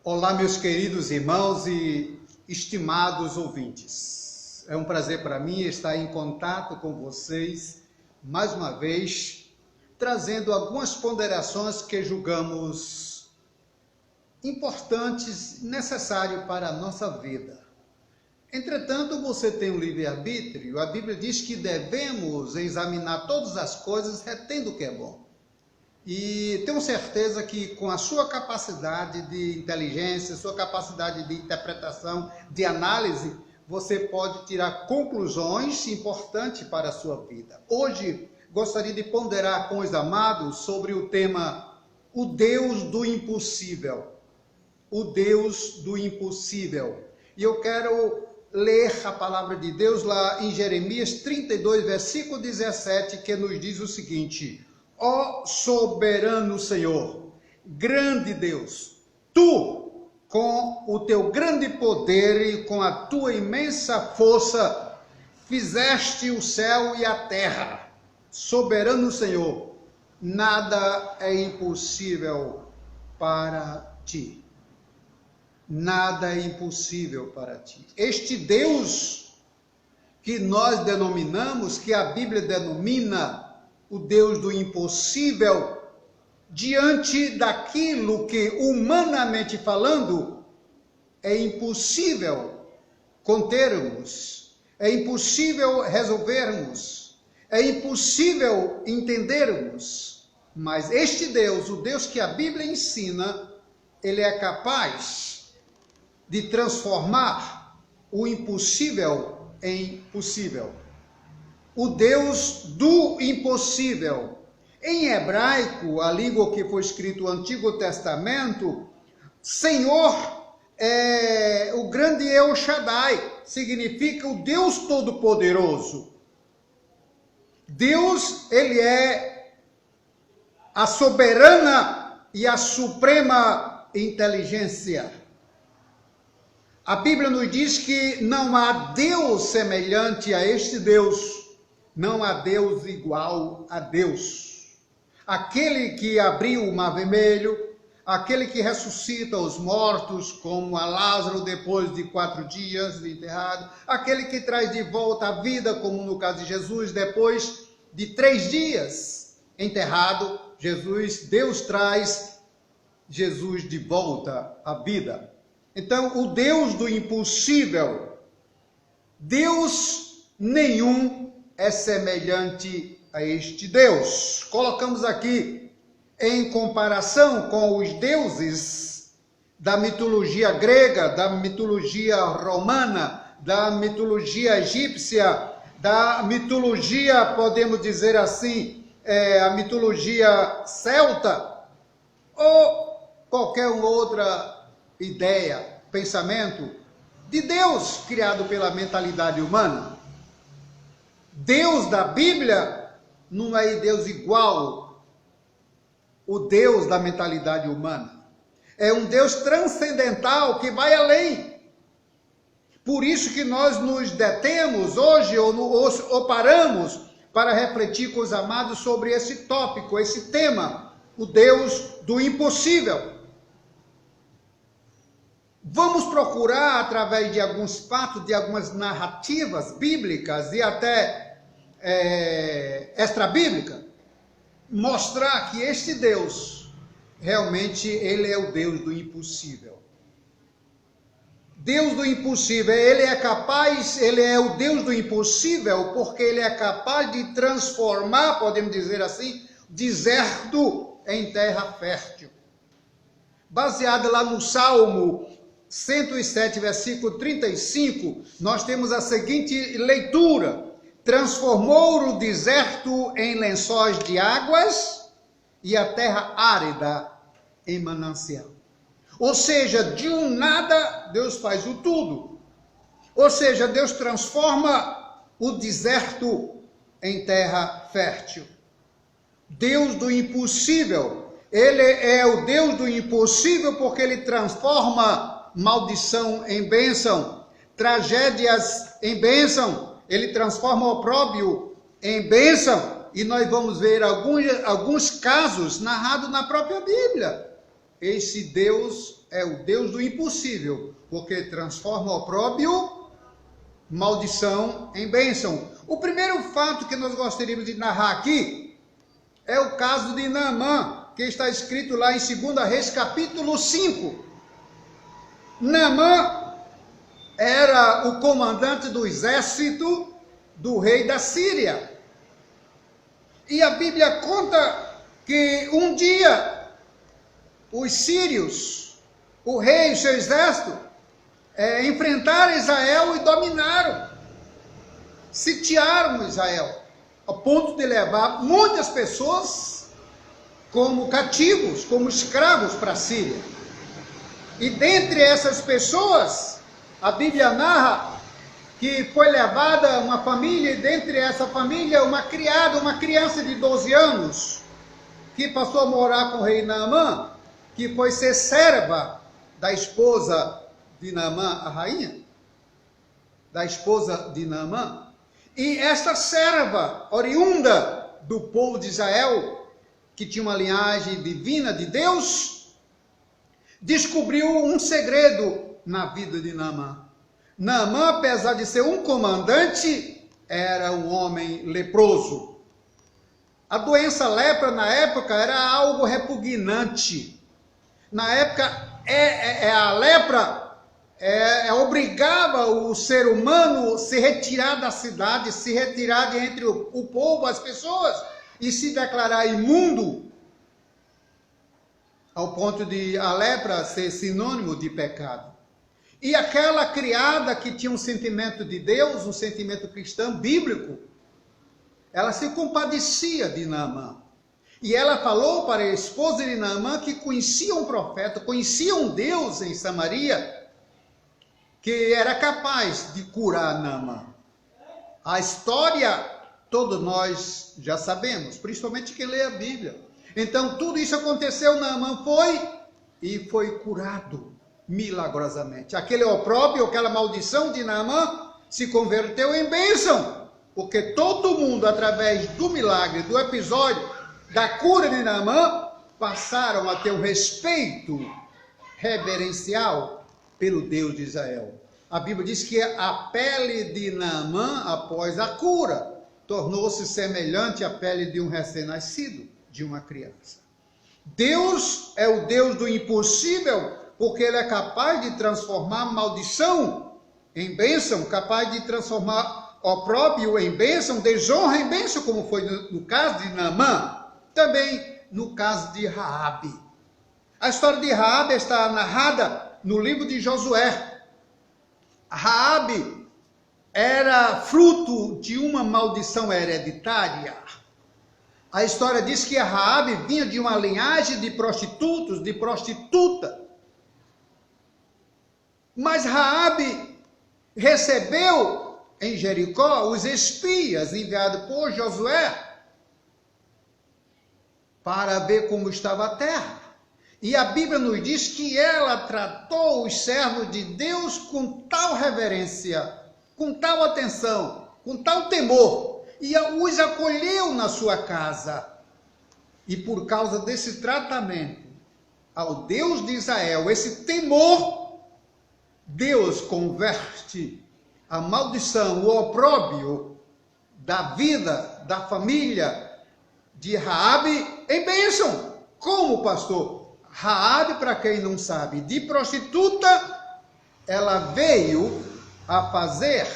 Olá, meus queridos irmãos e estimados ouvintes. É um prazer para mim estar em contato com vocês, mais uma vez, trazendo algumas ponderações que julgamos importantes e necessárias para a nossa vida. Entretanto, você tem um livre-arbítrio. A Bíblia diz que devemos examinar todas as coisas, retendo o que é bom. E tenho certeza que com a sua capacidade de inteligência, sua capacidade de interpretação, de análise, você pode tirar conclusões importantes para a sua vida. Hoje, gostaria de ponderar com os amados sobre o tema O Deus do Impossível. O Deus do Impossível. E eu quero ler a palavra de Deus lá em Jeremias 32, versículo 17, que nos diz o seguinte: Ó soberano Senhor, grande Deus, Tu, com o Teu grande poder e com a Tua imensa força, fizeste o céu e a terra. Soberano Senhor, nada é impossível para Ti. Nada é impossível para Ti. Este Deus que nós denominamos, que a Bíblia denomina o Deus do impossível, diante daquilo que, humanamente falando, é impossível contermos, é impossível resolvermos, é impossível entendermos. Mas este Deus, o Deus que a Bíblia ensina, ele é capaz de transformar o impossível em possível. O Deus do impossível. Em hebraico, a língua que foi escrito o Antigo Testamento, Senhor é o grande El Shaddai, significa o Deus Todo-Poderoso. Deus, ele é a soberana e a suprema inteligência. A Bíblia nos diz que não há Deus semelhante a este Deus. Não há Deus igual a Deus. Aquele que abriu o mar vermelho, aquele que ressuscita os mortos, como a Lázaro depois de 4 dias de enterrado, aquele que traz de volta a vida, como no caso de Jesus, depois de 3 dias enterrado, Deus traz Jesus de volta à vida. Então, o Deus do impossível, Deus nenhum é semelhante a este Deus. Colocamos aqui em comparação com os deuses da mitologia grega, da mitologia romana, da mitologia egípcia, da mitologia, podemos dizer assim, a mitologia celta, ou qualquer outra ideia, pensamento de Deus criado pela mentalidade humana. Deus da Bíblia não é Deus igual o Deus da mentalidade humana. É um Deus transcendental que vai além. Por isso que nós nos detemos hoje ou paramos para refletir com os amados sobre esse tópico, esse tema, o Deus do impossível. Vamos procurar, através de alguns fatos, de algumas narrativas bíblicas e até extra-bíblica, mostrar que este Deus, realmente, ele é o Deus do impossível. Deus do impossível, ele é capaz, ele é o Deus do impossível, porque ele é capaz de transformar, podemos dizer assim, deserto em terra fértil. Baseado lá no Salmo 107, versículo 35, nós temos a seguinte leitura: transformou o deserto em lençóis de águas e a terra árida em manancial. Ou seja, de um nada, Deus faz o tudo. Ou seja, Deus transforma o deserto em terra fértil. Deus do impossível. Ele é o Deus do impossível porque ele transforma maldição em bênção, tragédias em bênção. Ele transforma o opróbrio em bênção. E nós vamos ver alguns casos narrados na própria Bíblia. esse Deus é o Deus do impossível, porque transforma o opróbrio, maldição em bênção. O primeiro fato que nós gostaríamos de narrar aqui é o caso de Naamã, que está escrito lá em 2 Reis, capítulo 5. Naamã era o comandante do exército do rei da Síria. E a Bíblia conta que um dia os sírios, o rei e seu exército, enfrentaram Israel e dominaram, sitiaram Israel, ao ponto de levar muitas pessoas como cativos, como escravos para a Síria. E dentre essas pessoas, a Bíblia narra que foi levada uma família, e dentre essa família uma criança de 12 anos, que passou a morar com o rei Naamã, que foi ser serva da esposa de Naamã, a rainha, da esposa de Naamã. E esta serva, oriunda do povo de Israel, que tinha uma linhagem divina de Deus, descobriu um segredo na vida de Naamã. Naamã, apesar de ser um comandante, era um homem leproso. A doença lepra, na época, era algo repugnante. Na época, a lepra obrigava o ser humano a se retirar da cidade, se retirar de entre o povo, as pessoas, e se declarar imundo, ao ponto de a lepra ser sinônimo de pecado. E aquela criada que tinha um sentimento de Deus, um sentimento cristão, bíblico, ela se compadecia de Naamã. E ela falou para a esposa de Naamã que conhecia um profeta, conhecia um Deus em Samaria, que era capaz de curar Naamã. A história, todos nós já sabemos, principalmente quem lê a Bíblia. Então, tudo isso aconteceu, Naamã foi curado milagrosamente. Aquele opróbrio, aquela maldição de Naamã se converteu em bênção, porque todo mundo, através do milagre, do episódio da cura de Naamã, passaram a ter um respeito reverencial pelo Deus de Israel. A Bíblia diz que a pele de Naamã, após a cura, tornou-se semelhante à pele de um recém-nascido, de uma criança. Deus é o Deus do impossível, porque Ele é capaz de transformar maldição em bênção, capaz de transformar opróbrio em bênção, desonra em bênção, como foi no caso de Naamã, também no caso de Raabe. A história de Raabe está narrada no livro de Josué. Raabe era fruto de uma maldição hereditária. A história diz que a Raabe vinha de uma linhagem de prostitutos, de prostituta. Mas Raabe recebeu em Jericó os espias enviados por Josué para ver como estava a terra. E a Bíblia nos diz que ela tratou os servos de Deus com tal reverência, com tal atenção, com tal temor, e os acolheu na sua casa. E por causa desse tratamento ao Deus de Israel, esse temor, Deus converte a maldição, o opróbrio da vida, da família de Raabe em bênção. Como, pastor? Raabe, para quem não sabe, de prostituta, ela veio a fazer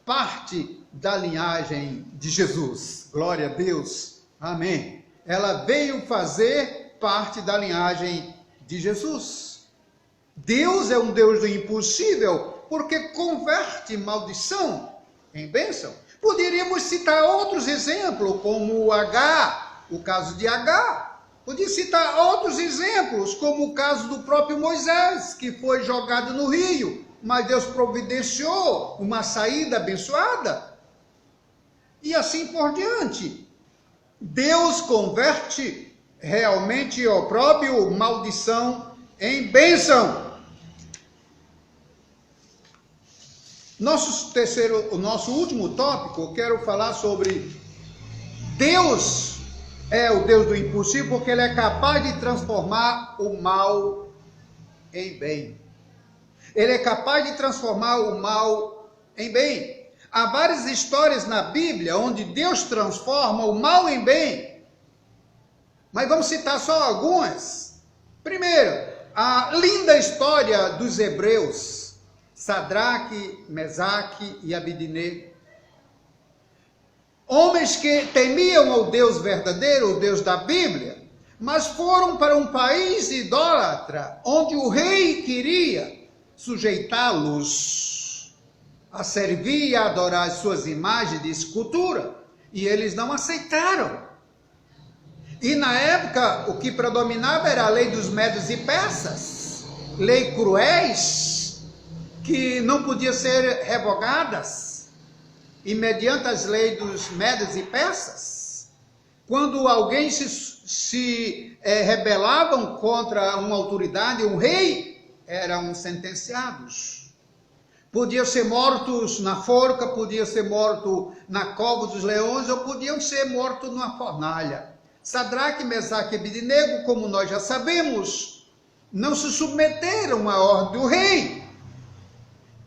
parte da linhagem de Jesus. Glória a Deus. Amém. Ela veio fazer parte da linhagem de Jesus. Deus é um Deus do impossível, porque converte maldição em bênção. Poderíamos citar outros exemplos, como Agar, o caso de Agar. Podia citar outros exemplos, como o caso do próprio Moisés, que foi jogado no rio, mas Deus providenciou uma saída abençoada. E assim por diante. Deus converte realmente opróbrio, maldição em bênção. O nosso último tópico, eu quero falar sobre Deus é o Deus do impossível porque ele é capaz de transformar o mal em bem. Ele é capaz de transformar o mal em bem. Há várias histórias na Bíblia onde Deus transforma o mal em bem. Mas vamos citar só algumas. Primeiro, a linda história dos hebreus, Sadraque, Mesaque e Abidnego. Homens que temiam ao Deus verdadeiro, o Deus da Bíblia, mas foram para um país idólatra, onde o rei queria sujeitá-los a servir e a adorar as suas imagens de escultura, e eles não aceitaram. E na época, o que predominava era a lei dos medos e persas, lei cruéis, que não podiam ser revogadas, e mediante as leis dos medos e persas, quando alguém se rebelavam contra uma autoridade, um rei, eram sentenciados. Podiam ser mortos na forca, podiam ser mortos na cova dos leões, ou podiam ser mortos numa fornalha. Sadraque, Mesaque e Abidnego, como nós já sabemos, não se submeteram à ordem do rei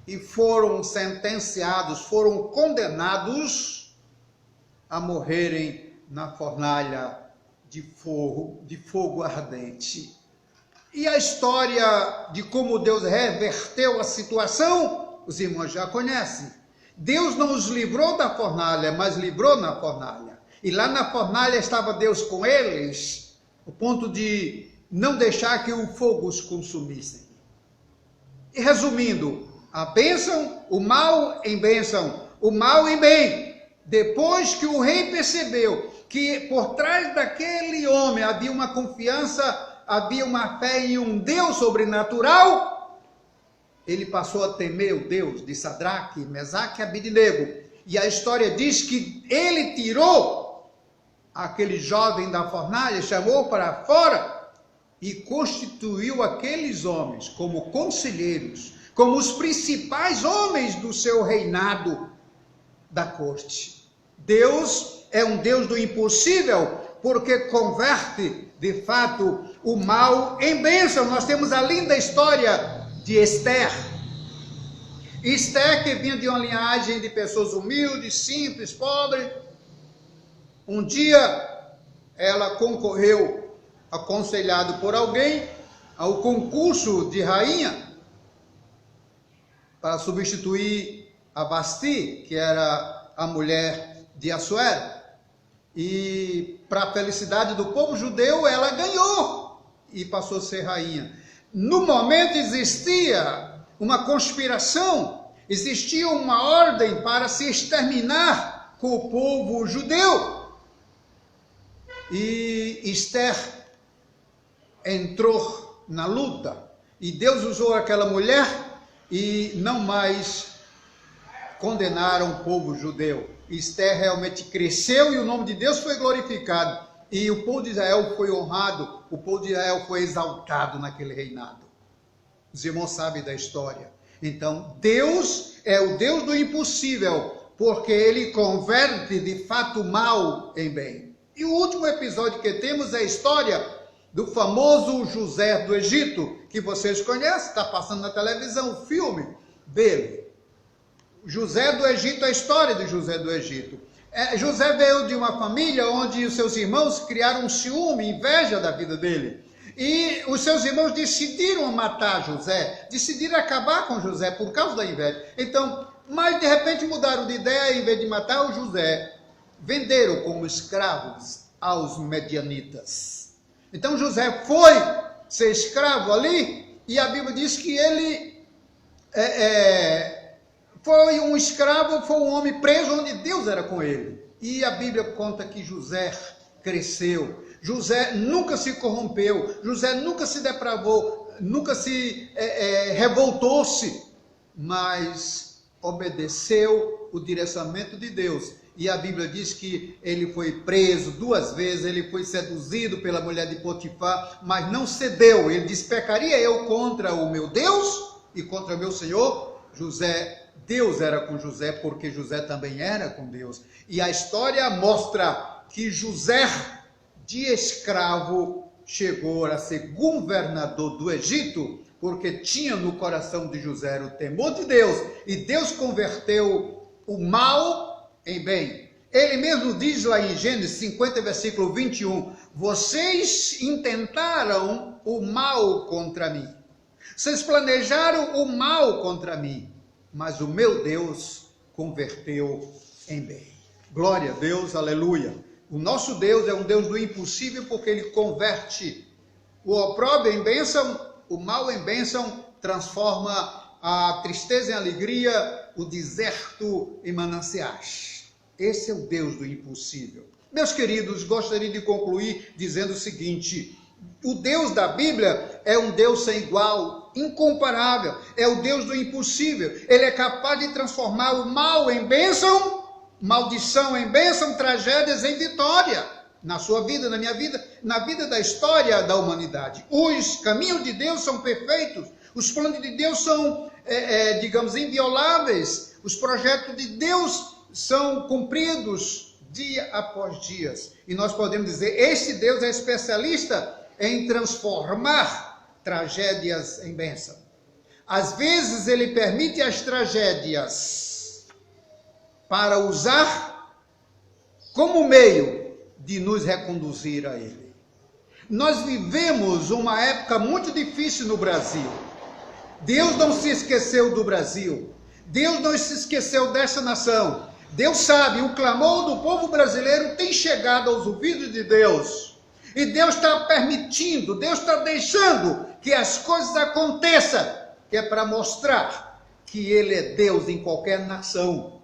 e foram sentenciados, foram condenados a morrerem na fornalha de fogo ardente. E a história de como Deus reverteu a situação, os irmãos já conhecem. Deus não os livrou da fornalha, mas livrou na fornalha. E lá na fornalha estava Deus com eles, ao ponto de não deixar que o fogo os consumisse. E resumindo, a bênção, o mal em bênção, o mal em bem. Depois que o rei percebeu que por trás daquele homem havia uma confiança, havia uma fé em um Deus sobrenatural, ele passou a temer o Deus de Sadraque, Mesaque e Abidnego. E a história diz que ele tirou aquele jovem da fornalha, chamou para fora e constituiu aqueles homens como conselheiros, como os principais homens do seu reinado da corte. Deus é um Deus do impossível, porque converte de fato o mal em bênção. Nós temos a linda história de Esther. Esther, que vinha de uma linhagem de pessoas humildes, simples, pobres. Um dia ela concorreu, aconselhado por alguém, ao concurso de rainha para substituir a Vasti, que era a mulher de Assuero. E para a felicidade do povo judeu, ela ganhou e passou a ser rainha. No momento existia uma conspiração, existia uma ordem para se exterminar com o povo judeu. E Esther entrou na luta, e Deus usou aquela mulher e não mais condenaram o povo judeu. Esther realmente cresceu e o nome de Deus foi glorificado. E o povo de Israel foi honrado, o povo de Israel foi exaltado naquele reinado. Os irmãos sabem da história. Então, Deus é o Deus do impossível, porque ele converte de fato o mal em bem. E o último episódio que temos é a história do famoso José do Egito, que vocês conhecem, está passando na televisão o filme dele. José do Egito, a história de José do Egito. José veio de uma família onde os seus irmãos criaram ciúme, inveja da vida dele. E os seus irmãos decidiram matar José, decidiram acabar com José por causa da inveja. Então, mas de repente mudaram de ideia, em vez de matar o José, venderam como escravos aos medianitas. Então José foi ser escravo ali, e a Bíblia diz que ele foi um escravo, foi um homem preso onde Deus era com ele. E a Bíblia conta que José cresceu. José nunca se corrompeu. José nunca se depravou, nunca se revoltou-se, mas obedeceu o direcionamento de Deus. E a Bíblia diz que ele foi preso 2 vezes, ele foi seduzido pela mulher de Potifar, mas não cedeu. Ele disse: pecaria eu contra o meu Deus e contra o meu Senhor? Deus era com José, porque José também era com Deus. E a história mostra que José de escravo, chegou a ser governador do Egito, porque tinha no coração de José o temor de Deus, e Deus converteu o mal em bem. Ele mesmo diz lá em Gênesis 50, versículo 21, vocês intentaram o mal contra mim, vocês planejaram o mal contra mim, mas o meu Deus converteu em bem. Glória a Deus, aleluia. O nosso Deus é um Deus do impossível, porque Ele converte o opróbrio em bênção, o mal em bênção, transforma a tristeza em alegria, o deserto em mananciais. Esse é o Deus do impossível. Meus queridos, gostaria de concluir dizendo o seguinte: o Deus da Bíblia é um Deus sem igual, incomparável, é o Deus do impossível. Ele é capaz de transformar o mal em bênção, maldição em bênção, tragédias em vitória. Na sua vida, na minha vida, na vida da história da humanidade. Os caminhos de Deus são perfeitos, os planos de Deus são, digamos, invioláveis, os projetos de Deus são cumpridos dia após dia. E nós podemos dizer, este Deus é especialista em transformar tragédias em bênção. Às vezes Ele permite as tragédias para usar como meio de nos reconduzir a Ele. Nós vivemos uma época muito difícil no Brasil. Deus não se esqueceu do Brasil. Deus não se esqueceu dessa nação. Deus sabe, o clamor do povo brasileiro tem chegado aos ouvidos de Deus. E Deus está permitindo, Deus está deixando que as coisas aconteçam, que é para mostrar que Ele é Deus em qualquer nação,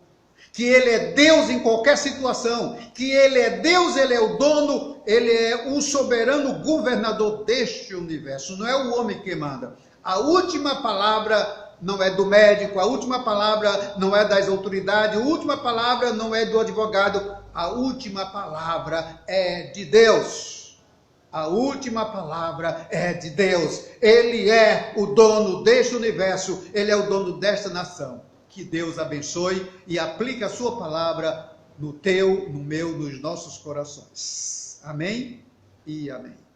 que Ele é Deus em qualquer situação, que Ele é Deus, Ele é o dono, Ele é o soberano governador deste universo, não é o homem que manda. A última palavra não é do médico, a última palavra não é das autoridades, a última palavra não é do advogado, a última palavra é de Deus. A última palavra é de Deus. Ele é o dono deste universo, Ele é o dono desta nação. Que Deus abençoe e aplique a sua palavra no teu, no meu, nos nossos corações. Amém e amém.